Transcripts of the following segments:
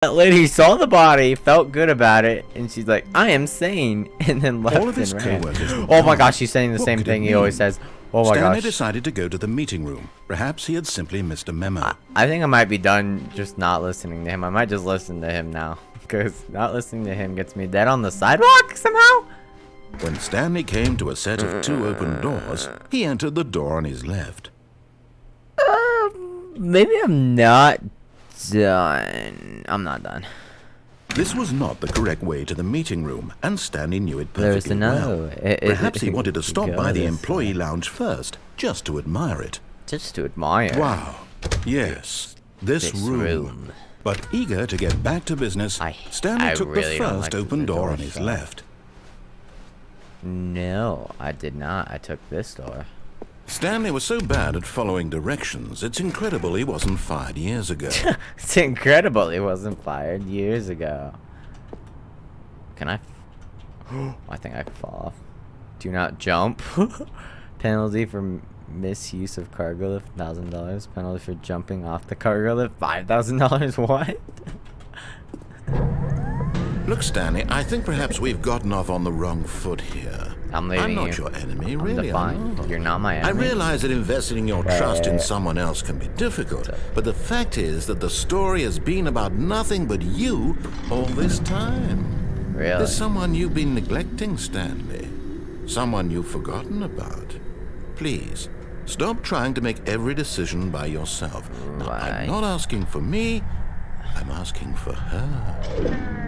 That lady saw the body, felt good about it, and she's like, I am sane, and then left All of his and ran. co-workers were Oh my gone. gosh, she's saying the What same could it thing he always mean? says. Oh my Stanley gosh. decided to go to the meeting room. Perhaps he had simply missed a memo. I think I might be done just not listening to him. I might just listen to him now, because not listening to him gets me dead on the sidewalk somehow. When Stanley came to a set of 2 open doors, he entered the door on his left. Maybe I'm not done. I'm not done. This was not the correct way to the meeting room, and Stanley knew it There's perfectly another well. way. Perhaps he wanted to stop Go by the this employee way. lounge first, just to admire it. Just to admire. Wow. Yes, this room. But eager to get back to business, Stanley I took really the don't first like open the door door on his shut. left. No, I did not. I took this door. Stanley was so bad at following directions, it's incredible he wasn't fired years ago. It's incredible he wasn't fired years ago. Can I? I think I can fall off. Do not jump. Penalty for misuse of cargo lift, $1,000. Penalty for jumping off the cargo lift, $5,000. What? Look, Stanley, I think perhaps we've gotten off on the wrong foot here. I'm leaving not you. your enemy, I'm really. I'm fine. not. You're not my I enemy. realize that investing your trust in someone else can be difficult, but the fact is that the story has been about nothing but you all this time. Really? There's someone you've been neglecting, Stanley. Someone you've forgotten about. Please, stop trying to make every decision by yourself. Now, Right. I'm not asking for me, I'm asking for her.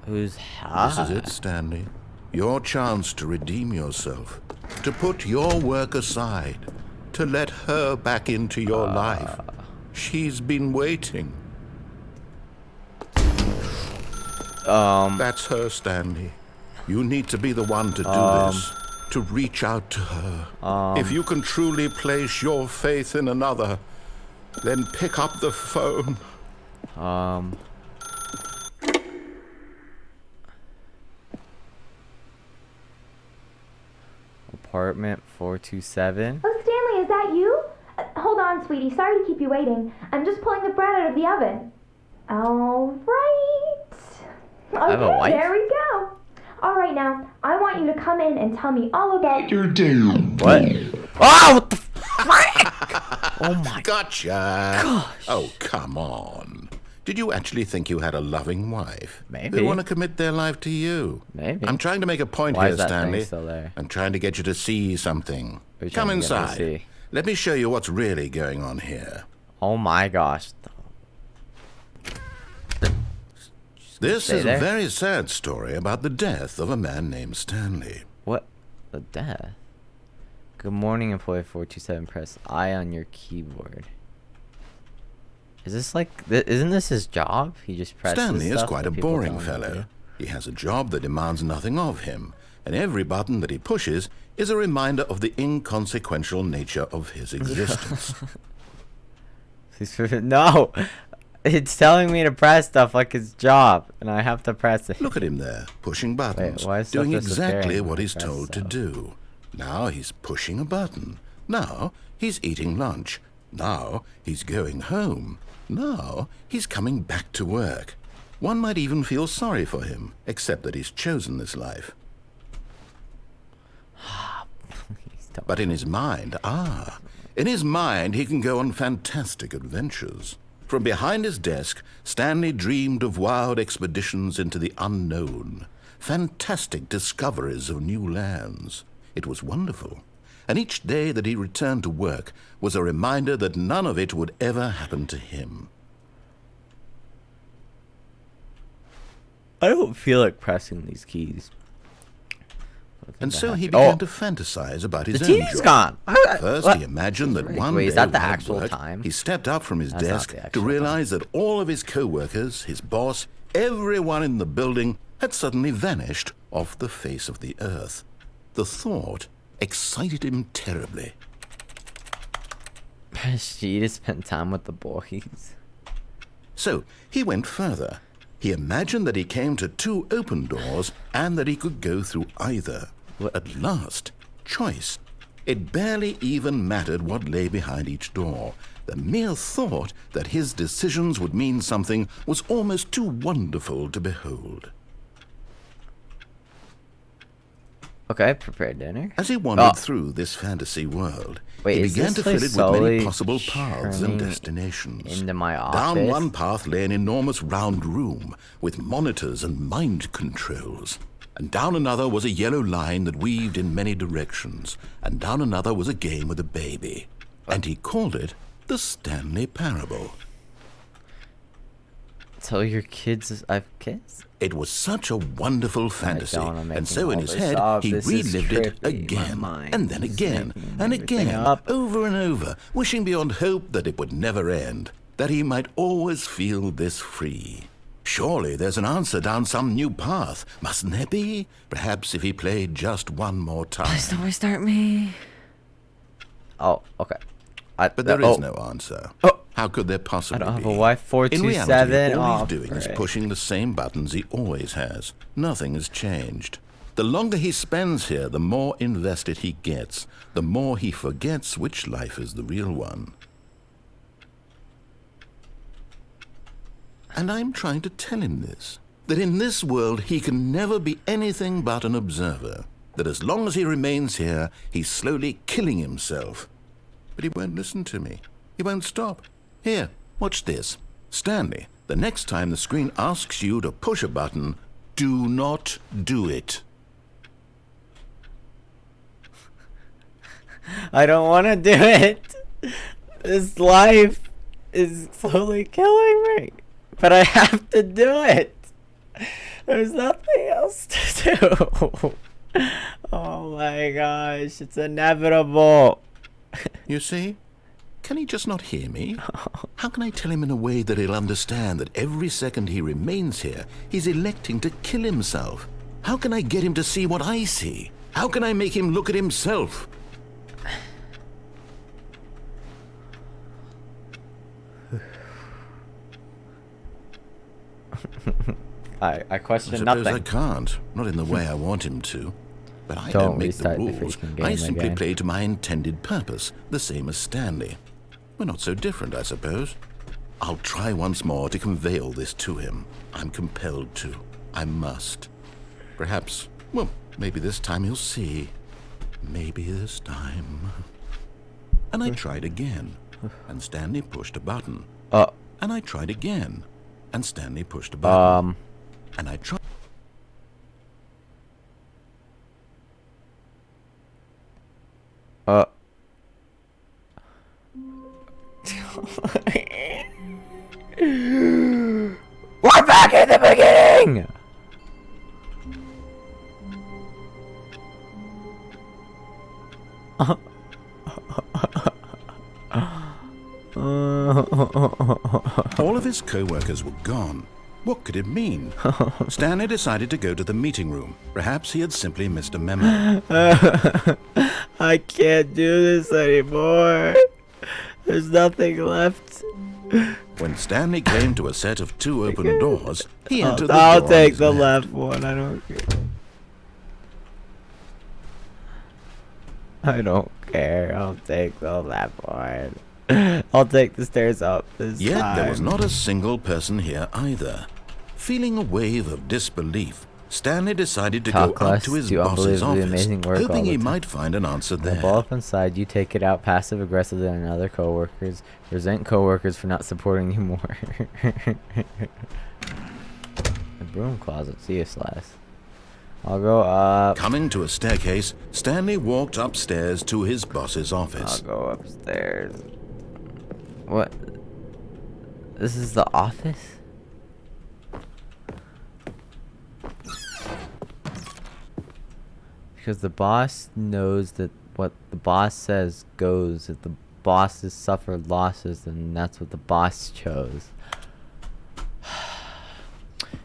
Who's This is it, Stanley. Your chance to redeem yourself. To put your work aside. To let her back into your life. She's been waiting. That's her, Stanley. You need to be the one to do this. To reach out to her. If you can truly place your faith in another, then pick up the phone. Apartment 427. Oh, Stanley, is that you? Hold on, sweetie. Sorry to keep you waiting. I'm just pulling the bread out of the oven. All right. Okay, have a wife? there we go. All right, now, I want you to come in and tell me all about your What? Oh, what the frick? Oh my Gotcha. gosh. Oh, come on. Did you actually think you had a loving wife? Maybe. They want to commit their life to you. Maybe. I'm trying to make a point Why here, is that thing Stanley. still there? I'm trying to get you to see something. What are you Come trying to get me to inside. see? Let me show you what's really going on here. Oh my gosh. This stay is there? a very sad story about the death of a man named Stanley. What? The death? Good morning, employee 427. Press I on your keyboard. Is this like, isn't this his job? He just presses Stanley is stuff quite that a people boring tell him to fellow. do? He has a job that demands nothing of him, and every button that he pushes is a reminder of the inconsequential nature of his existence. No! It's telling me to press stuff like his job, and I have to press it. Look at him there, pushing buttons, why is stuff doing exactly disappearing what when I he's press told to stuff? do. Now he's pushing a button. Now he's eating lunch. Now he's going home. Now he's coming back to work. One might even feel sorry for him, except that he's chosen this life. Please don't. But in his mind, in his mind he can go on fantastic adventures. From behind his desk, Stanley dreamed of wild expeditions into the unknown, fantastic discoveries of new lands. It was wonderful, and each day that he returned to work was a reminder that none of it would ever happen to him. I don't feel like pressing these keys. And so he Oh. began to fantasize about his The own TV's job. gone. First, What? he imagined that one Wait, day is that the when at actual work, time? he stepped up from his That's not desk the to actual realize that all of his co-workers, his boss, everyone in the building had suddenly vanished off the face of the earth. The thought excited him terribly. She to spend time with the boys. So he went further. He imagined that he came to 2 open doors and that he could go through either. What? At last, choice. It barely even mattered what lay behind each door. The mere thought that his decisions would mean something was almost too wonderful to behold. Okay, prepare dinner. As he wandered through this fantasy world, Wait, he is began this to fill place it with many slowly possible paths and turning destinations. into my office? Down one path lay an enormous round room with monitors and mind controls. And down another was a yellow line that weaved in many directions. And down another was a game with a baby. And he called it the Stanley Parable. Tell your kids I have kids? It was such a wonderful fantasy, I'm and so in making his all this head up. he This is relived it trippy. My again, mind and then is again, making and everything again, up. over and over, wishing beyond hope that it would never end, that he might always feel this free. Surely there's an answer down some new path, mustn't there be? Perhaps if he played just one more time. Please don't restart me. Oh, okay. But there is no answer. Oh. How could there possibly I don't have be? a Wi-Fi In 427. reality, all Oh, he's doing is great. pushing the same buttons he always has. Nothing has changed. The longer he spends here, the more invested he gets, the more he forgets which life is the real one. And I'm trying to tell him this, that in this world he can never be anything but an observer, that as long as he remains here, he's slowly killing himself. But he won't listen to me. He won't stop. Here, watch this. Stanley, the next time the screen asks you to push a button, do not do it. I don't want to do it. This life is slowly killing me. But I have to do it. There's nothing else to do. Oh my gosh, it's inevitable. You see? Can he just not hear me? How can I tell him in a way that he'll understand that every second he remains here, he's electing to kill himself? How can I get him to see what I see? How can I make him look at himself? I question I suppose nothing. I can't. Not in the way I want him to. But I Don't don't make the restart the rules. freaking game I simply again. play to my intended purpose, the same as Stanley. We're not so different, I suppose. I'll try once more to convey all this to him. I'm compelled to. I must. Perhaps, well, maybe this time he'll see. Maybe this time. And I tried again, and Stanley pushed a button. And I tried again, and Stanley pushed a button. And I tried. We're back at the beginning! All of his co-workers were gone. What could it mean? Stanley decided to go to the meeting room. Perhaps he had simply missed a memo. I can't do this anymore. There's nothing left. When Stanley came to a set of two open doors, he entered the I'll door on take his the left. left one. I don't care. I don't care. I'll take the left one. I'll take the stairs up this Yet time. there was not a single person here either. Feeling a wave of disbelief, Stanley decided to Talk go up less, to his do boss's unbelievably office, amazing work all hoping the he time. might find an answer The there. ball up inside, you take it out passive aggressively on other coworkers. Resent coworkers for not supporting you more. The broom closet's useless. I'll go up. Coming to a staircase, Stanley walked upstairs to his boss's I'll office. go upstairs. What? This is the office? Because the boss knows that what the boss says goes. If the boss has suffered losses, then that's what the boss chose.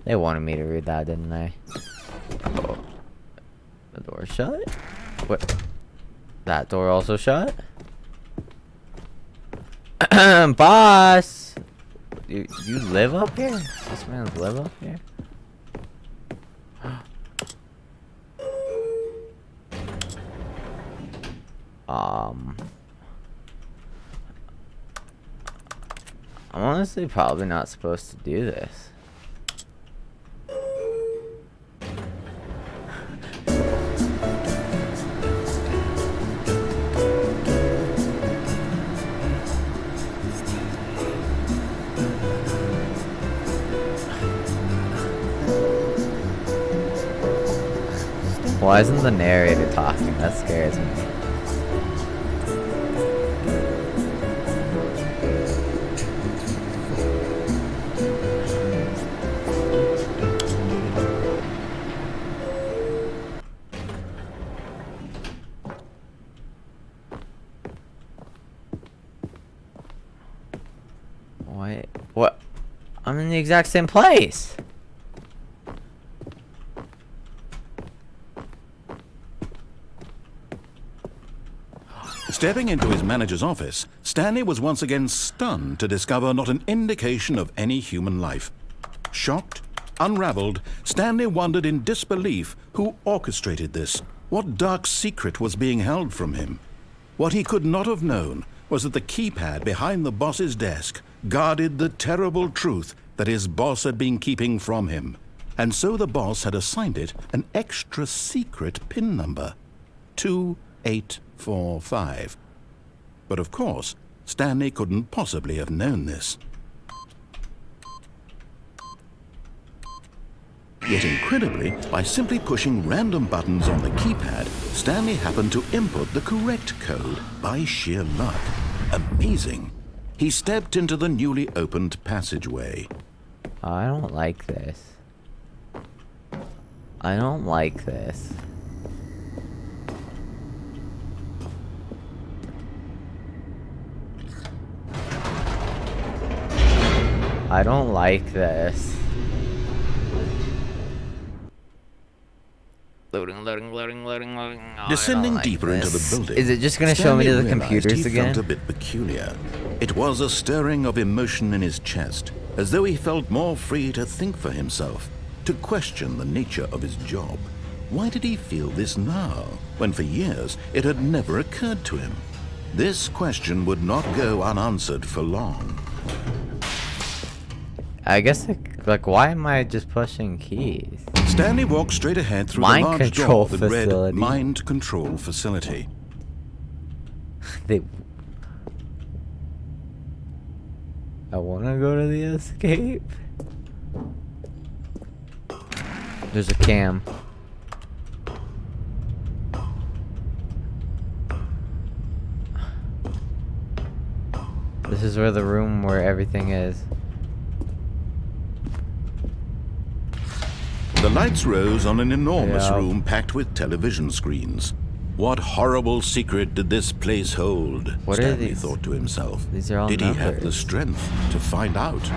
They wanted me to read that, didn't they? Oh. The door shut? What? That door also shut? Boss! You live up here? This man's live up here? honestly probably not supposed to do this. Why isn't the narrator talking? That scares me. Wait, what? I'm in the exact same place. Stepping into his manager's office, Stanley was once again stunned to discover not an indication of any human life. Shocked, unraveled, Stanley wondered in disbelief who orchestrated this, what dark secret was being held from him. What he could not have known was that the keypad behind the boss's desk guarded the terrible truth that his boss had been keeping from him, and so the boss had assigned it an extra secret PIN number, 2845. But of course, Stanley couldn't possibly have known this. Yet incredibly, by simply pushing random buttons on the keypad, Stanley happened to input the correct code by sheer luck. Amazing. He stepped into the newly opened passageway. I don't like this. I don't like this. I don't like this. Loading. Oh, Descending deeper into the building, is it just going to show me to the Stanley realized computers he again? felt a bit peculiar. It was a stirring of emotion in his chest, as though he felt more free to think for himself, to question the nature of his job. Why did he feel this now, when for years it had never occurred to him? This question would not go unanswered for long. I guess, like, why am I just pushing keys? Stanley walked straight ahead through Mind the large control door that read facility. Mind Control Facility. I want to go to the escape. There's a cam. This is where the room where everything is. The lights rose on an enormous Yeah. room packed with television screens. What horrible secret did this place hold? What are Stanley these? thought to himself. These are all Did he have the numbers. strength to find out?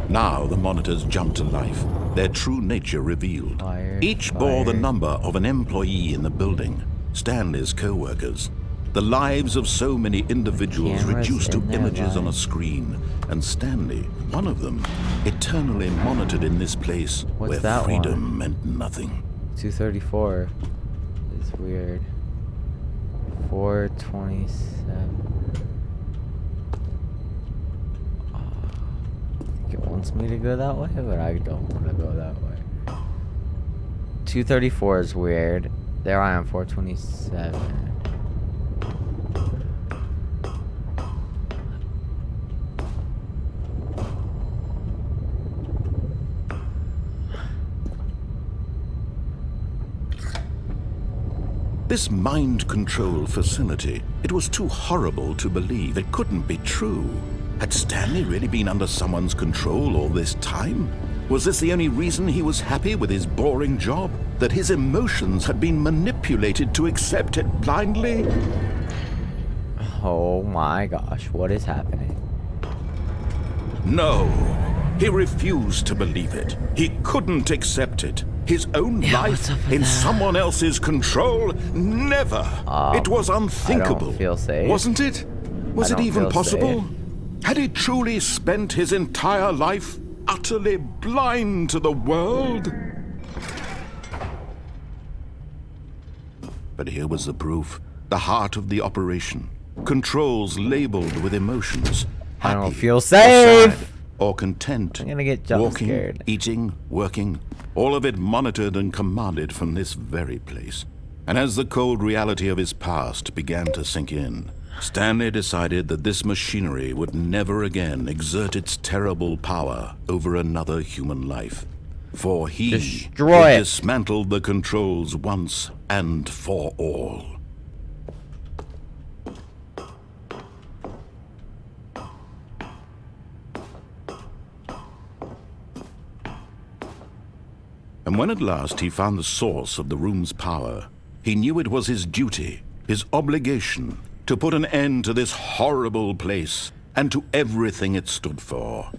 Now the monitors jumped to life, their true nature revealed. Fired, Each bore the fired. number of an employee in the building, Stanley's co-workers. The lives of so many individuals Cameras reduced to in their images on a lives. screen, and Stanley, one of them, eternally monitored in this place What's where that freedom meant nothing. 234 is weird. 427. It wants me to go that way, but I don't want to go that way. 234 is weird. There I am, 427. This mind control facility, it was too horrible to believe. It couldn't be true. Had Stanley really been under someone's control all this time? Was this the only reason he was happy with his boring job? That his emotions had been manipulated to accept it blindly? Oh my gosh, what is happening? No. He refused to believe it. He couldn't accept it. His own Yeah, what's life up with in that? someone else's control? Never. It was unthinkable. feel safe. Wasn't it? Was I it don't even feel possible? safe. Had he truly spent his entire life utterly utterly blind to the world? But here was the proof. The heart of the operation. Controls labeled with emotions. I don't Happy feel or safe. sad or content. I'm gonna get jump Walking, scared. eating, working. All of it monitored and commanded from this very place. And as the cold reality of his past began to sink in, Stanley decided that this machinery would never again exert its terrible power over another human life. For he Destroy had it. dismantled the controls once and for all. And when at last he found the source of the room's power, he knew it was his duty, his obligation, to put an end to this horrible place and to everything it stood for.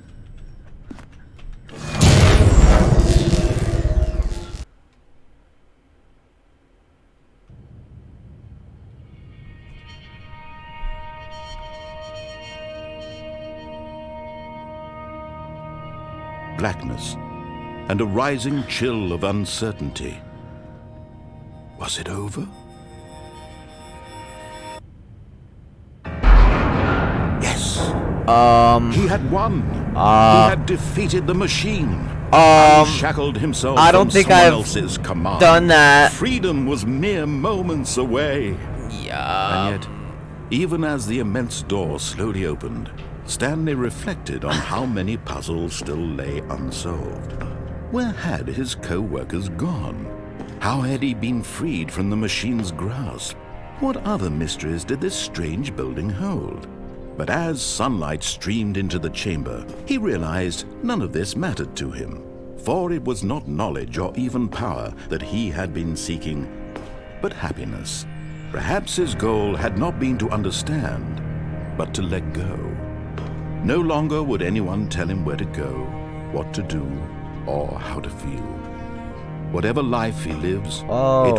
Blackness and a rising chill of uncertainty. Was it over? Yes. He had won. He had defeated the machine. Unshackled himself I don't from think someone I've else's command. done that. Freedom was mere moments away. Yeah. And yet, even as the immense door slowly opened, Stanley reflected on how many puzzles still lay unsolved. Where had his co-workers gone? How had he been freed from the machine's grasp? What other mysteries did this strange building hold? But as sunlight streamed into the chamber, he realized none of this mattered to him, for it was not knowledge or even power that he had been seeking, but happiness. Perhaps his goal had not been to understand, but to let go. No longer would anyone tell him where to go, what to do, or how to feel. Whatever life he lives, it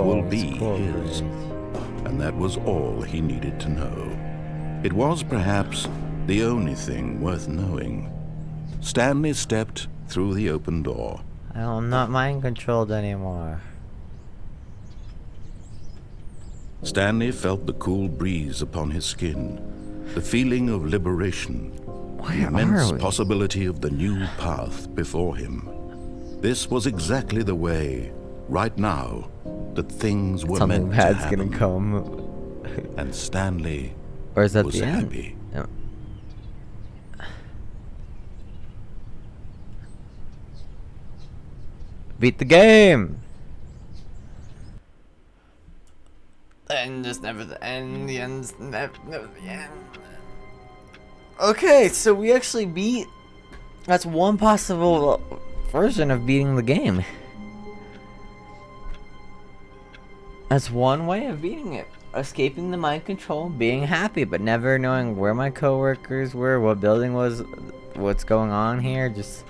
will be his. And that was all he needed to know. It was perhaps the only thing worth knowing. Stanley stepped through the open door. I'm not mind controlled anymore. Stanley felt the cool breeze upon his skin, the feeling of liberation, the immense possibility of the new path before him. This was exactly the way, right now, that things were Something meant to bad's happen. gonna come. And Stanley Or is that was the end? happy. No. Beat the game! The end is never the end, the end's never the end. Okay, so we actually beat... That's one possible version of beating the game. That's one way of beating it. Escaping the mind control, being happy, but never knowing where my coworkers were, what building was, what's going on here, just...